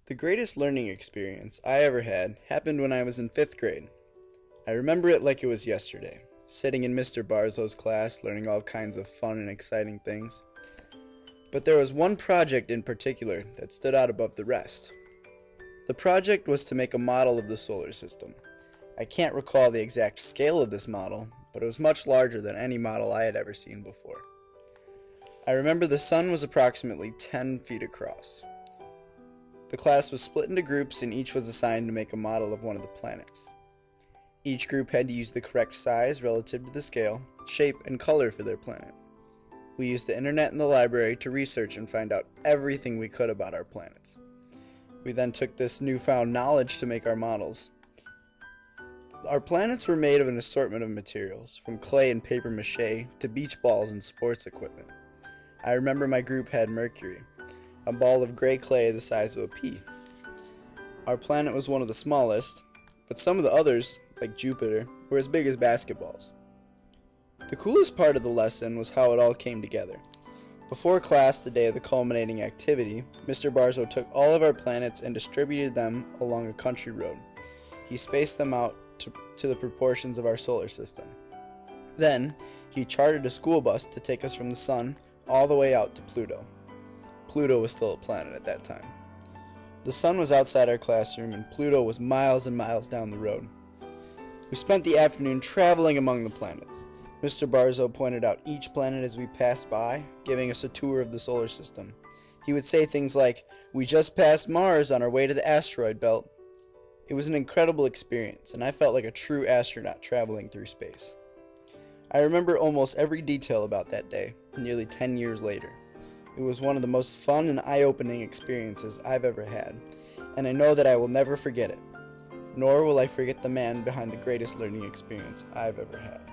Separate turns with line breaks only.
The greatest learning experience I ever had happened when I was in 5th grade. I remember it like it was yesterday, sitting in Mr. Barzow's class learning all kinds of fun and exciting things. But there was one project in particular that stood out above the rest. The project was to make a model of the solar system. I can't recall the exact scale of this model, but it was much larger than any model I had ever seen before. I remember the sun was approximately 10 feet across. The class was split into groups and each was assigned to make a model of one of the planets. Each group had to use the correct size relative to the scale, shape, and color for their planet. We used the internet and the library to research and find out everything we could about our planets. We then took this newfound knowledge to make our models. Our planets were made of an assortment of materials, from clay and paper mache to beach balls and sports equipment. I remember my group had Mercury, a ball of gray clay the size of a pea. Our planet was one of the smallest, but some of the others, like Jupiter, were as big as basketballs. The coolest part of the lesson was how it all came together. Before class, the day of the culminating activity, Mr. Barzow took all of our planets and distributed them along a country road. He spaced them out to the proportions of our solar system. Then, he chartered a school bus to take us from the sun all the way out to Pluto. Pluto was still a planet at that time. The sun was outside our classroom and Pluto was miles and miles down the road. We spent the afternoon traveling among the planets. Mr. Barzow pointed out each planet as we passed by, giving us a tour of the solar system. He would say things like, "We just passed Mars on our way to the asteroid belt." It was an incredible experience, and I felt like a true astronaut traveling through space. I remember almost every detail about that day, nearly 10 years later. It was one of the most fun and eye-opening experiences I've ever had, and I know that I will never forget it, nor will I forget the man behind the greatest learning experience I've ever had.